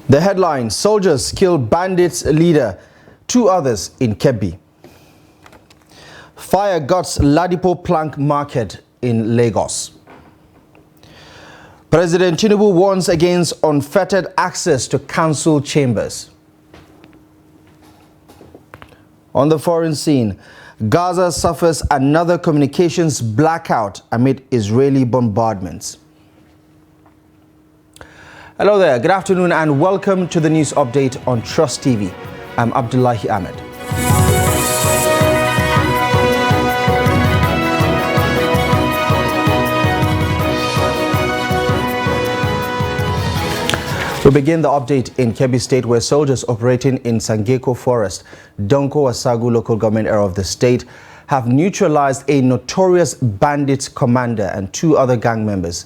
The headline: Soldiers kill bandits leader, 2 others in Kebbi. Fire guts Ladipo Plank Market in Lagos. President Tinubu warns against unfettered access to council chambers. On the foreign scene, Gaza suffers another communications blackout amid Israeli bombardments. Hello there, good afternoon and welcome to the news update on Trust TV. I'm Abdullahi Ahmed. We begin the update in Kebbi State, where soldiers operating in Sangeko Forest, Donko Wasagu local government area of the state, have neutralized a notorious bandits commander and 2 other gang members.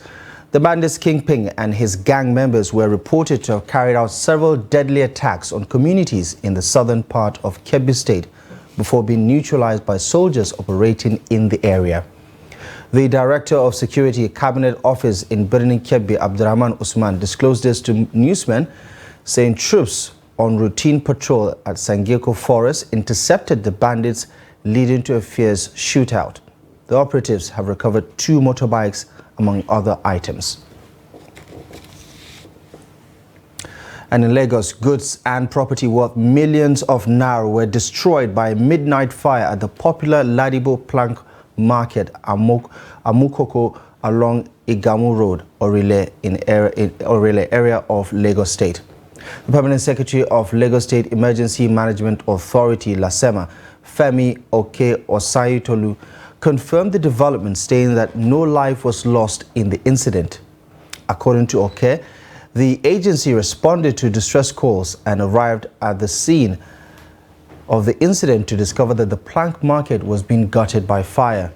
The bandits kingpin and his gang members were reported to have carried out several deadly attacks on communities in the southern part of Kebbi State before being neutralized by soldiers operating in the area. The Director of Security Cabinet Office in Birnin Kebbi, Abdurrahman Usman, disclosed this to newsmen, saying troops on routine patrol at Sangeko Forest intercepted the bandits, leading to a fierce shootout. The operatives have recovered 2 motorbikes, among other items. And in Lagos, goods and property worth millions of naira were destroyed by a midnight fire at the popular Ladipo Plank Market, Amukoko, along Igamu Road, Orile area of Lagos State. The Permanent Secretary of Lagos State Emergency Management Authority, LASEMA, Femi Oke Osayitolu, confirmed the development, stating that no life was lost in the incident. According to Oke, the agency responded to distress calls and arrived at the scene of the incident to discover that the plank market was being gutted by fire.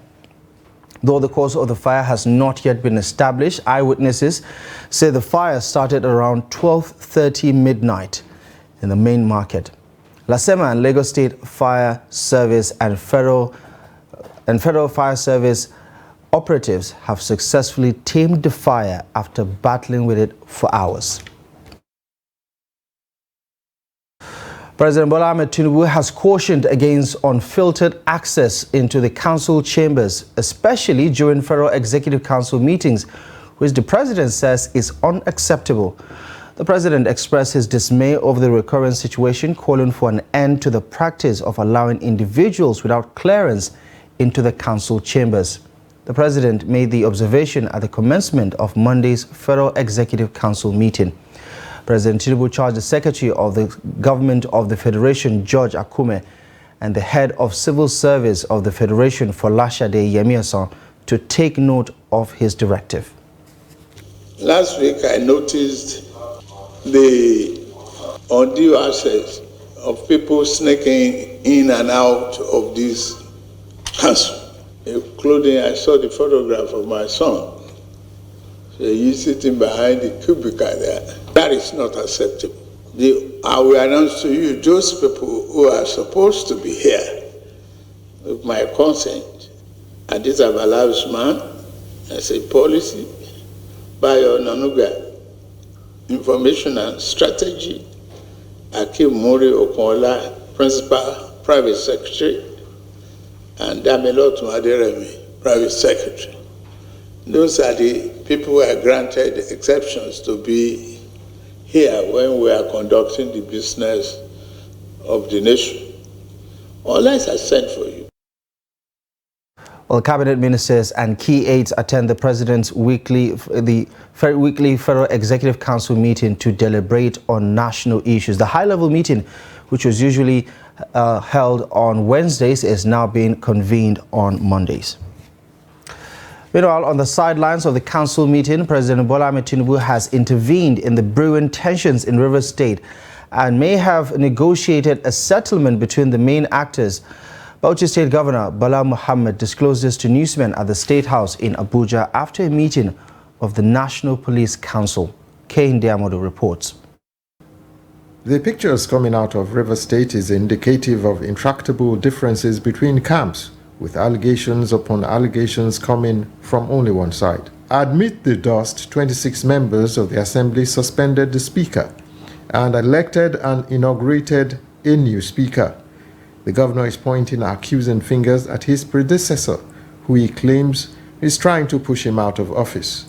Though the cause of the fire has not yet been established, eyewitnesses say the fire started around 12:30 midnight in the main market. LASEMA and Lagos State Fire Service and Federal Fire Service operatives have successfully tamed the fire after battling with it for hours. President Bola Ahmed Tinubu has cautioned against unfiltered access into the council chambers, especially during Federal Executive Council meetings, which the president says is unacceptable. The president expressed his dismay over the recurrent situation, calling for an end to the practice of allowing individuals without clearance into the council chambers. The president made the observation at the commencement of Monday's Federal Executive Council meeting. President Tinubu charged the Secretary of the Government of the Federation, George Akume, and the Head of Civil Service of the Federation, Folashade Yemiason, to take note of his directive. Last week, I noticed the undue access of people sneaking in and out of this council, including I saw the photograph of my son. So he's sitting behind the cubicle there. That is not acceptable. I will announce to you those people who are supposed to be here with my consent. And this Abala Usman as a policy, Bayo Nanuga, information and strategy, Akim Mori Okola, principal, private secretary, and Damilot Maderemi, private secretary. Those are the people who are granted exceptions to be here when we are conducting the business of the nation. Unless I send for you. Well, cabinet ministers and key aides attend the president's weekly Federal Executive Council meeting to deliberate on national issues. The high-level meeting, which was usually held on Wednesdays, is now being convened on Mondays. Meanwhile, on the sidelines of the council meeting, President Bola Ahmed Tinubu has intervened in the brewing tensions in Rivers State and may have negotiated a settlement between the main actors. Bauchi State Governor Bala Muhammad disclosed this to newsmen at the State House in Abuja after a meeting of the National Police Council. Kane Diamodo reports. The pictures coming out of Rivers State is indicative of intractable differences between camps, with allegations upon allegations coming from only one side. Amid the dust, 26 members of the Assembly suspended the Speaker and elected and inaugurated a new speaker. The governor is pointing accusing fingers at his predecessor, who he claims is trying to push him out of office.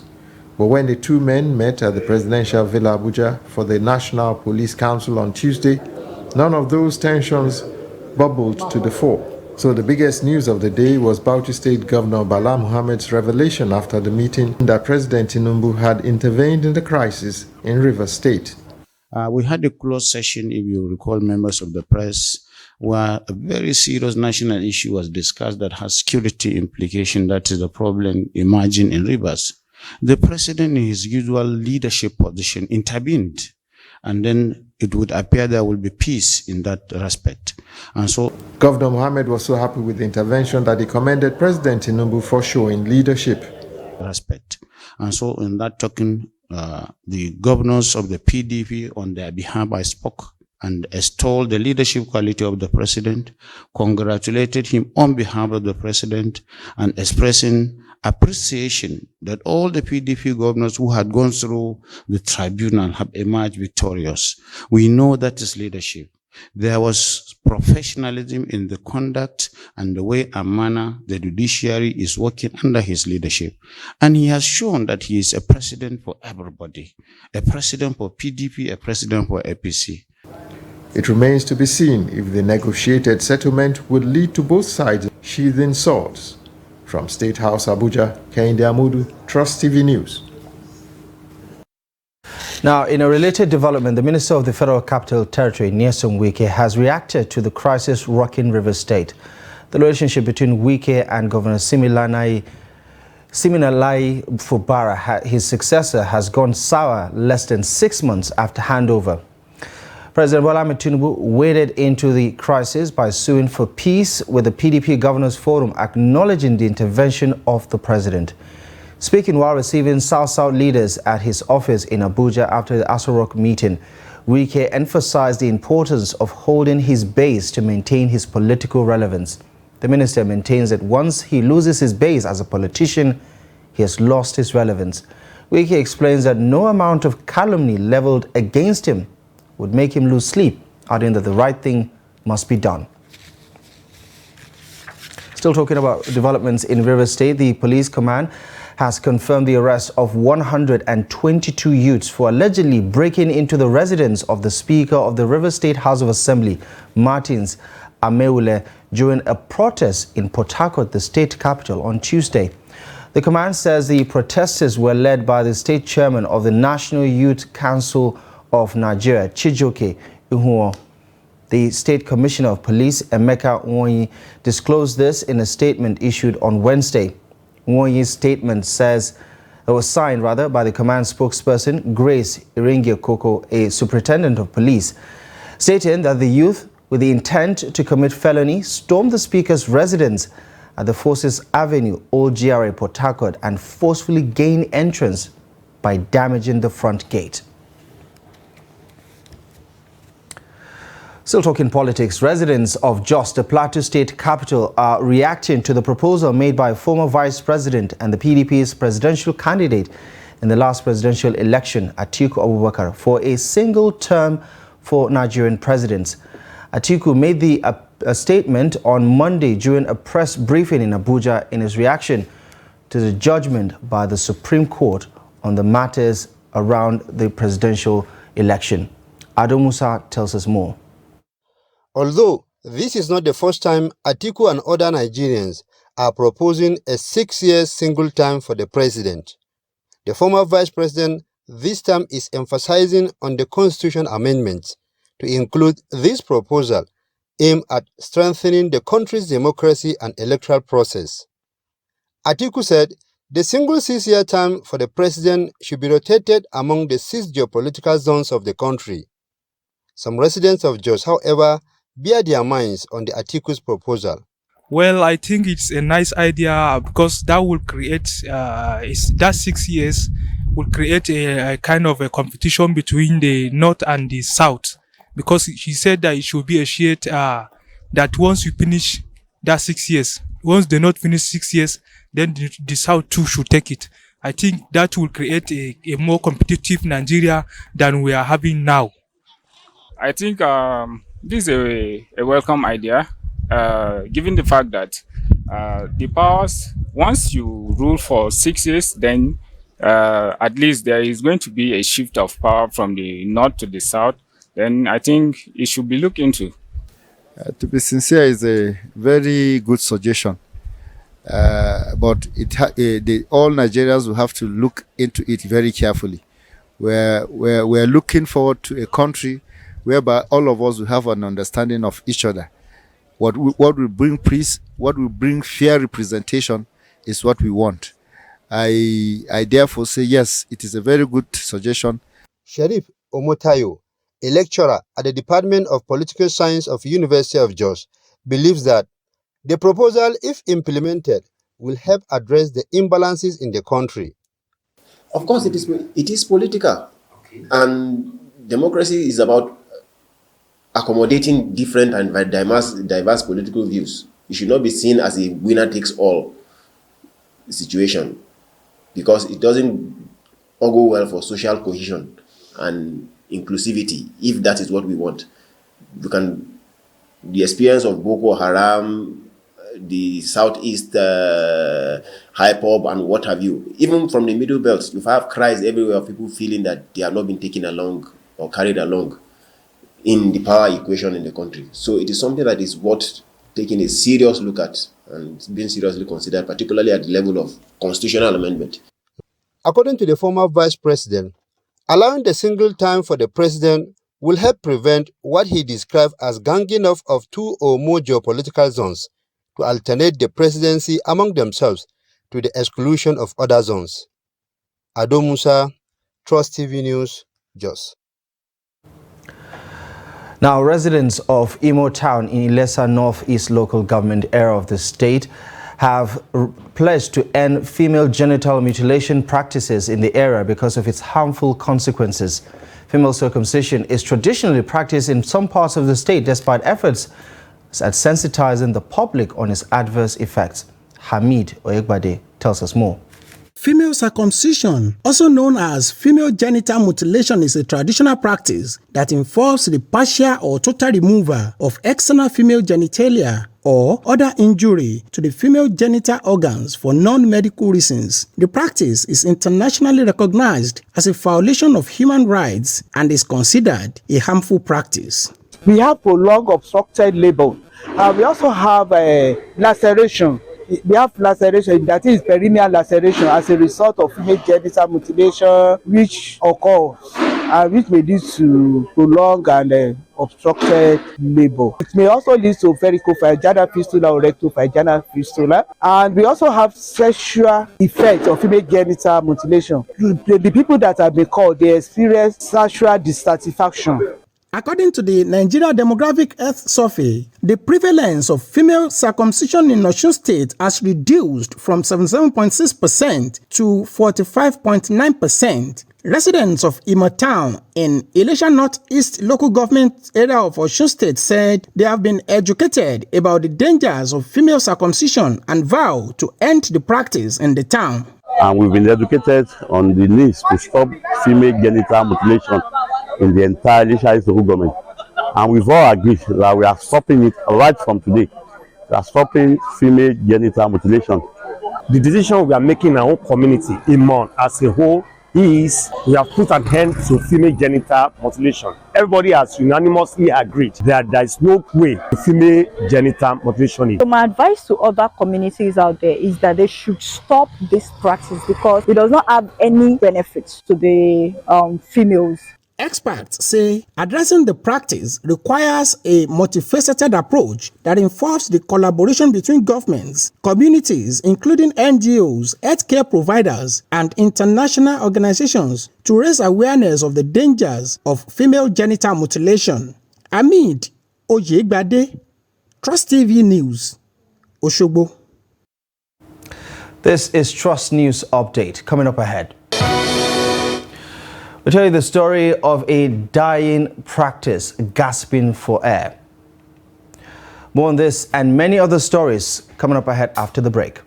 But when the two men met at the presidential Villa Abuja for the National Police Council on Tuesday, none of those tensions bubbled to the fore. So the biggest news of the day was Bauchi State Governor Bala Muhammad's revelation after the meeting that President Tinubu had intervened in the crisis in Rivers State. We had a closed session, if you recall, members of the press, where a very serious national issue was discussed that has security implication. That is the problem emerging in Rivers. The president, in his usual leadership position, intervened, and then it would appear there will be peace in that respect. And so Governor Mohammed was so happy with the intervention that he commended President Tinubu for showing leadership. And so in that token, the governors of the PDP, on their behalf, I spoke and extolled the leadership quality of the president, congratulated him on behalf of the president, and expressing appreciation that all the PDP governors who had gone through the tribunal have emerged victorious. We know that is leadership. There was professionalism in the conduct and the way and manner the judiciary is working under his leadership. And he has shown that he is a president for everybody, a president for PDP, a president for APC. It remains to be seen if the negotiated settlement would lead to both sides sheathing swords. From State House, Abuja, Kehinde Amudu, Trust TV News. Now, in a related development, the Minister of the Federal Capital Territory, Nyesom Wike, has reacted to the crisis rocking Rivers State. The relationship between Wike and Governor Siminalayi Fubara, his successor, has gone sour less than 6 months after handover. President Bola Ahmed Tinubu waded into the crisis by suing for peace with the PDP Governors Forum, acknowledging the intervention of the president. Speaking while receiving South-South leaders at his office in Abuja after the Aso Rock meeting, Wike emphasized the importance of holding his base to maintain his political relevance. The minister maintains that once he loses his base as a politician, he has lost his relevance. Wike explains that no amount of calumny leveled against him would make him lose sleep, adding that the right thing must be done. Still talking about developments in Rivers State, the police command has confirmed the arrest of 122 youths for allegedly breaking into the residence of the Speaker of the Rivers State House of Assembly, Martins Ameule, during a protest in Port Harcourt, the state capital, on Tuesday. The command says the protesters were led by the state chairman of the National Youth Council of Nigeria, Chijoke Ihuo. The State Commissioner of Police, Emeka Nwonyi, disclosed this in a statement issued on Wednesday. Nwonyi's statement says it was signed by the command spokesperson, Grace Iringe Koko, a superintendent of police, stating that the youth, with the intent to commit felony, stormed the speaker's residence at the Forces Avenue, Old GRA, Port Harcourt, and forcefully gained entrance by damaging the front gate. Still talking politics, residents of Jos, the Plateau State capital, are reacting to the proposal made by former Vice President and the PDP's presidential candidate in the last presidential election, Atiku Abubakar, for a single term for Nigerian presidents. Atiku made a statement on Monday during a press briefing in Abuja in his reaction to the judgment by the Supreme Court on the matters around the presidential election. Ado Musa tells us more. Although this is not the first time Atiku and other Nigerians are proposing a 6-year single term for the president, the former vice president this time is emphasizing on the constitution amendments to include this proposal aimed at strengthening the country's democracy and electoral process. Atiku said the single 6-year term for the president should be rotated among the 6 geopolitical zones of the country. Some residents of Jos, however, bear their minds on the Atiku's proposal. Well, I think it's a nice idea because that will create, that 6 years will create a kind of a competition between the North and the South. Because he said that it should be a shared, that once you finish that 6 years, once the North finish 6 years, then the South too should take it. I think that will create a more competitive Nigeria than we are having now. I think this is a welcome idea, given the fact that the powers, once you rule for 6 years, then at least there is going to be a shift of power from the north to the south. Then I think it should be looked into. To be sincere, is a very good suggestion. But all Nigerians will have to look into it very carefully. We're looking forward to a country whereby all of us will have an understanding of each other. What will bring peace, what will bring fair representation is what we want. I therefore say yes, it is a very good suggestion. Sharif Omotayo, a lecturer at the Department of Political Science of University of Jos, believes that the proposal, if implemented, will help address the imbalances in the country. Of course, it is political, and democracy is about accommodating different and diverse political views. It should not be seen as a winner-takes-all situation, because it doesn't all go well for social cohesion and inclusivity, if that is what we want. The experience of Boko Haram, the Southeast HIPOB and what have you, even from the Middle Belt, you have cries everywhere of people feeling that they have not been taken along or carried along in the power equation in the country. So it is something that is worth taking a serious look at and being seriously considered, particularly at the level of constitutional amendment. According to the former vice president, allowing the single time for the president will help prevent what he described as ganging up of two or more geopolitical zones to alternate the presidency among themselves to the exclusion of other zones. Ado Musa, Trust TV News, Jos. Now, residents of Imo Town in Ilesa Northeast local government area of the state have pledged to end female genital mutilation practices in the area because of its harmful consequences. Female circumcision is traditionally practiced in some parts of the state despite efforts at sensitizing the public on its adverse effects. Hamid Oyegbade tells us more. Female circumcision, also known as female genital mutilation, is a traditional practice that involves the partial or total removal of external female genitalia or other injury to the female genital organs for non-medical reasons. The practice is internationally recognized as a violation of human rights and is considered a harmful practice. We have prolonged obstructed labor. We also have laceration. We have laceration, that is perineal laceration, as a result of female genital mutilation, which occurs and which may lead to prolonged and obstructed labor. It may also lead to varicovaginal fistula or rectovaginal fistula. And we also have sexual effects of female genital mutilation. The people that have been called, they experience sexual dissatisfaction. According to the Nigeria Demographic Health Survey, the prevalence of female circumcision in Osun State has reduced from 77.6% to 45.9%. Residents of Imo Town in Ilesha Northeast local government area of Osun State said they have been educated about the dangers of female circumcision and vow to end the practice in the town. And we've been educated on the needs to stop female genital mutilation in the entire Ilesha local government. And we've all agreed that we are stopping it right from today. We are stopping female genital mutilation. The decision we are making in our own community, Imon, as a whole, is we have put an end to female genital mutilation. Everybody has unanimously agreed that there is no way to female genital mutilation. So my advice to other communities out there is that they should stop this practice because it does not have any benefits to the females. Experts say addressing the practice requires a multifaceted approach that involves the collaboration between governments, communities, including NGOs, healthcare providers, and international organizations to raise awareness of the dangers of female genital mutilation. Hamid Oyegbade, Trust TV News, Osogbo. This is Trust News Update. Coming up ahead, we'll tell you the story of a dying practice, gasping for air. More on this and many other stories coming up ahead after the break.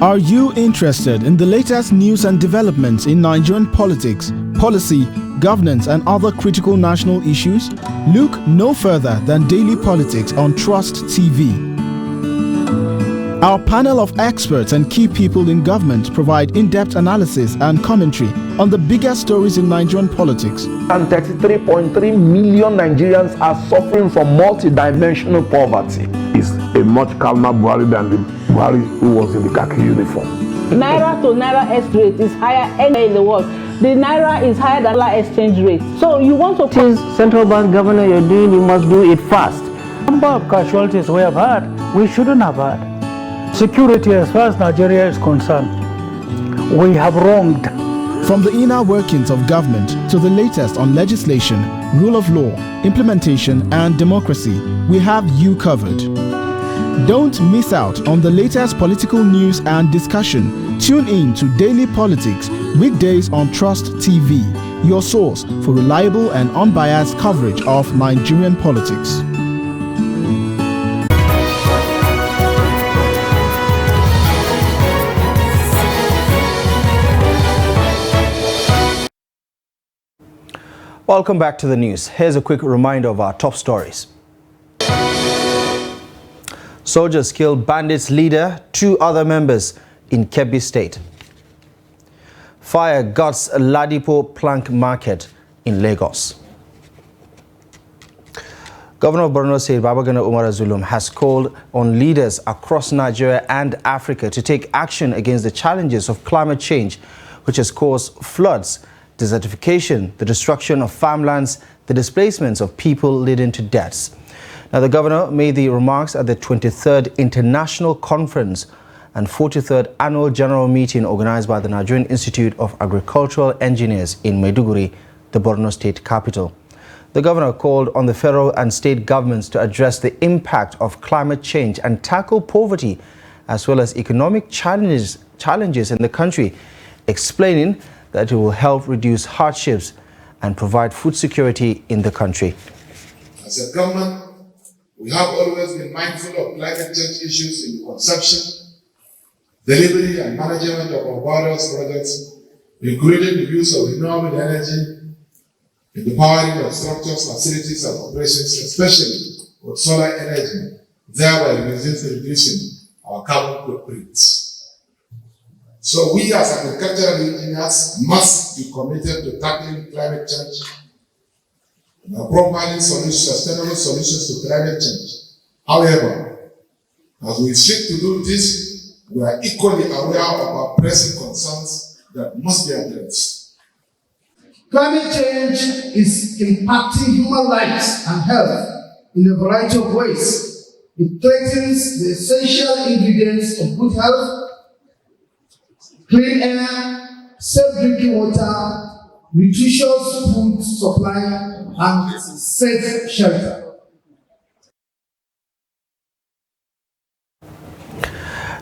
Are you interested in the latest news and developments in Nigerian politics, policy, governance and other critical national issues? Look no further than Daily Politics on Trust TV. Our panel of experts and key people in government provide in-depth analysis and commentary on the biggest stories in Nigerian politics. And 33.3 million Nigerians are suffering from multidimensional poverty. It's a much calmer Buhari than the Buhari who was in the khaki uniform. Naira to Naira X rate is higher anywhere in the world. The Naira is higher than dollar exchange rate. So you want to... Since central bank governor you're doing, you must do it fast. Number of casualties we have had, we shouldn't have had. Security as far as Nigeria is concerned, we have wronged. From the inner workings of government to the latest on legislation, rule of law, implementation and democracy, we have you covered. Don't miss out on the latest political news and discussion. Tune in to Daily Politics, weekdays on Trust TV, your source for reliable and unbiased coverage of Nigerian politics. Welcome back to the news. Here's a quick reminder of our top stories. Soldiers kill bandits leader, 2 other members in Kebbi State. Fire guts Ladipo Plank Market in Lagos. Governor of Borno State Babagana Umar Zulum has called on leaders across Nigeria and Africa to take action against the challenges of climate change, which has caused floods, desertification, the destruction of farmlands, the displacements of people leading to deaths. Now, the governor made the remarks at the 23rd International Conference and 43rd Annual General Meeting organized by the Nigerian Institute of Agricultural Engineers in Maiduguri, the Borno State capital. The governor called on the federal and state governments to address the impact of climate change and tackle poverty as well as economic challenges in the country, explaining that it will help reduce hardships and provide food security in the country. As a government, we have always been mindful of climate change issues in the conception, delivery and management of our various projects, including the use of renewable energy in the powering of structures, facilities and operations, especially with solar energy, thereby reducing our carbon footprints. So we as agricultural engineers must be committed to tackling climate change and providing sustainable solutions to climate change. However, as we seek to do this, we are equally aware of our pressing concerns that must be addressed. Climate change is impacting human lives and health in a variety of ways. It threatens the essential ingredients of good health: clean air, safe drinking water, nutritious food supply, and safe shelter.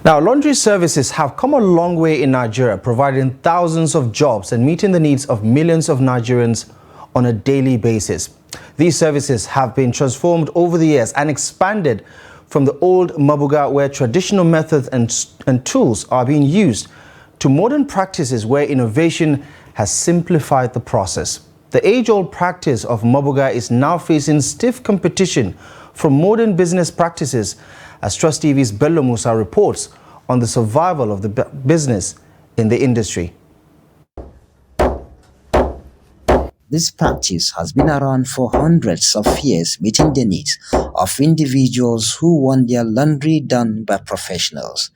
Now, laundry services have come a long way in Nigeria, providing thousands of jobs and meeting the needs of millions of Nigerians on a daily basis. These services have been transformed over the years and expanded from the old mabuga, where traditional methods and tools are being used, to modern practices where innovation has simplified the process. The age-old practice of mabuga is now facing stiff competition from modern business practices, as Trust TV's Bello Musa reports on the survival of the business in the industry. This practice has been around for hundreds of years, meeting the needs of individuals who want their laundry done by professionals.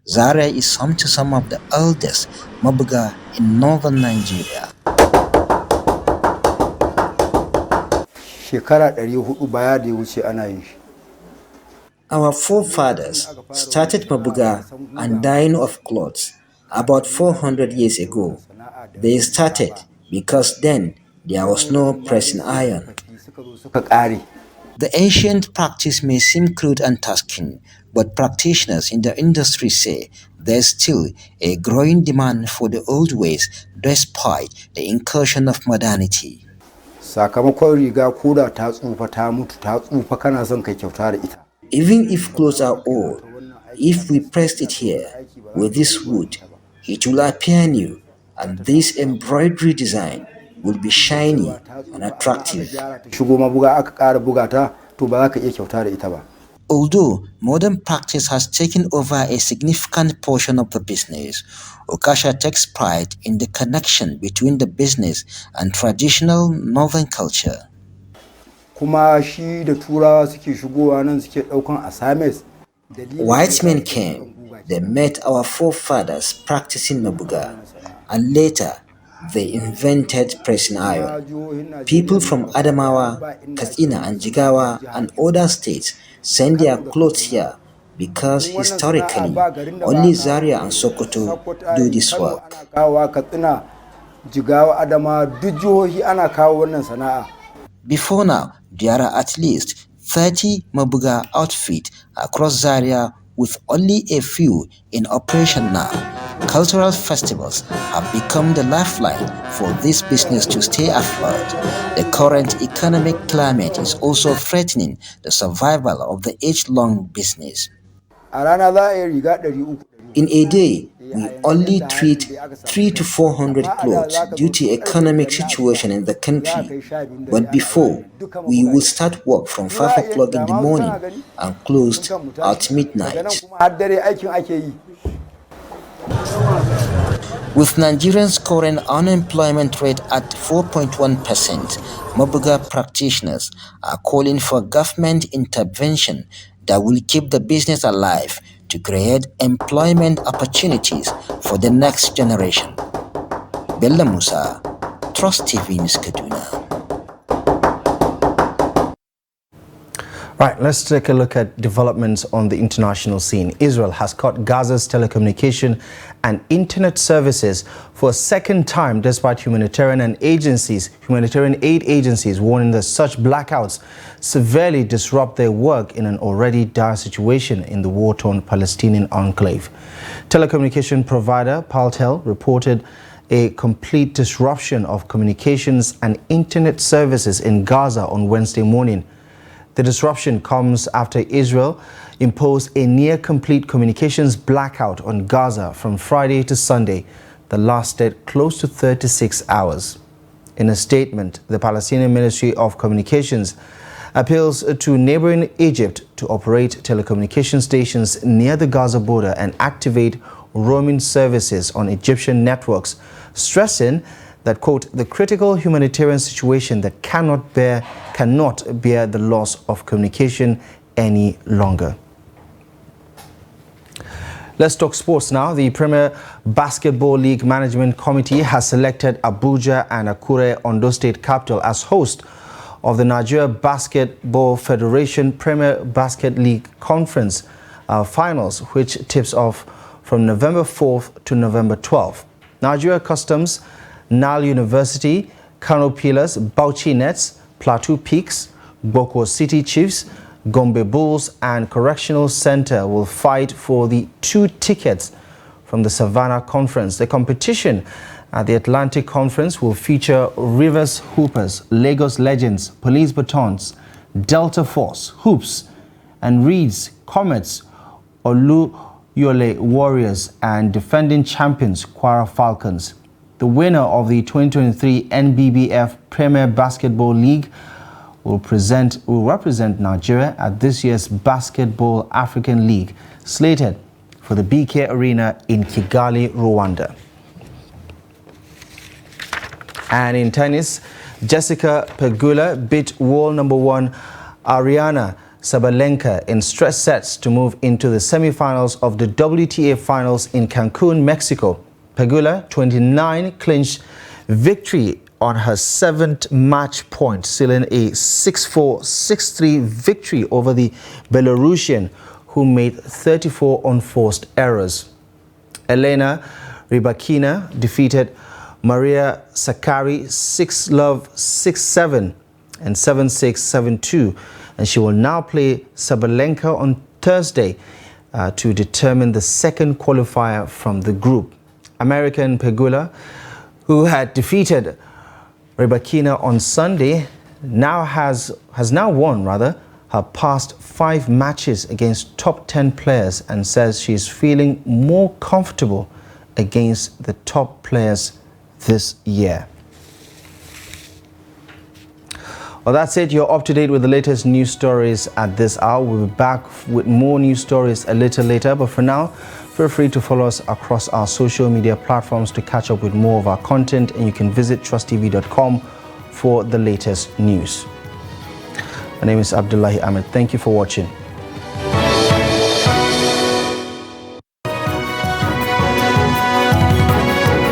Zaria is home to some of the oldest mabuga in northern Nigeria. Our forefathers started mabuga and dyeing of clothes about 400 years ago. They started because then there was no pressing iron. The ancient practice may seem crude and tasking, but practitioners in the industry say there's still a growing demand for the old ways despite the incursion of modernity. Even if clothes are old, if we pressed it here, With this wood, it will appear new, and this embroidery design will be shiny and attractive. Although modern practice has taken over a significant portion of the business, Okasha takes pride in the connection between the business and traditional northern culture. White men came, they met our forefathers practicing mabuga, and later they invented pressing iron. People from Adamawa, Katsina and Jigawa and other states send their clothes here because historically only Zaria and Sokoto do this work. Before now, there are at least 30 Mabuga outfits across Zaria with only a few in operation now. Cultural festivals have become the lifeline for this business to stay afloat. The current economic climate is also threatening the survival of the age-long business. In a day, we only treat 300 to 400 clothes due to economic situation in the country. But before, we would start work from 5 o'clock in the morning and closed at midnight. With Nigeria's current unemployment rate at 4.1%, Mabuga practitioners are calling for government intervention that will keep the business alive to create employment opportunities for the next generation. Bella Musa, Trust TV News Kaduna. Right, let's take a look at developments on the international scene. Israel has cut Gaza's telecommunication and internet services for a second time, despite humanitarian aid agencies warning that such blackouts severely disrupt their work in an already dire situation in the war-torn Palestinian enclave. Telecommunication provider Paltel reported a complete disruption of communications and internet services in Gaza on Wednesday morning. The disruption comes after Israel imposed a near-complete communications blackout on Gaza from Friday to Sunday that lasted close to 36 hours. In a statement, the Palestinian Ministry of Communications appeals to neighboring Egypt to operate telecommunication stations near the Gaza border and activate roaming services on Egyptian networks, stressing that, quote, the critical humanitarian situation that cannot bear the loss of communication any longer. Let's talk sports now. The Premier Basketball League Management Committee has selected Abuja and Akure, Ondo State capital, as host of the Nigeria Basketball Federation Premier Basket League Conference finals, which tips off from November 4th to November 12th. Nigeria Customs, Nile University, Kano Pillars, Bauchi Nets, Plateau Peaks, Boko City Chiefs, Gombe Bulls and Correctional Center will fight for the 2 tickets from the Savannah Conference. The competition at the Atlantic Conference will feature Rivers Hoopers, Lagos Legends, Police Batons, Delta Force, Hoops, and Reeds, Comets, Oluyole Warriors, and defending champions Kwara Falcons. The winner of the 2023 NBBF Premier Basketball League will represent Nigeria at this year's Basketball African League, slated for the BK Arena in Kigali, Rwanda. And in tennis, Jessica Pegula beat world number 1 Ariana Sabalenka in straight sets to move into the semi-finals of the WTA Finals in Cancun, Mexico. Pegula, 29, clinched victory on her 7th match point, sealing a 6-4, 6-3 victory over the Belarusian, who made 34 unforced errors. Elena Rybakina defeated Maria Sakkari 6-love, 6-7 and 7-6, 7-2, and she will now play Sabalenka on Thursday to determine the second qualifier from the group. American Pegula, who had defeated Rybakina on Sunday, has now won her past 5 matches against top 10 players and says she is feeling more comfortable against the top players this year. Well, that's it. You're up to date with the latest news stories at this hour. We'll be back with more news stories a little later. But for now, feel free to follow us across our social media platforms to catch up with more of our content. And you can visit trusttv.com for the latest news. My name is Abdullahi Ahmed. Thank you for watching.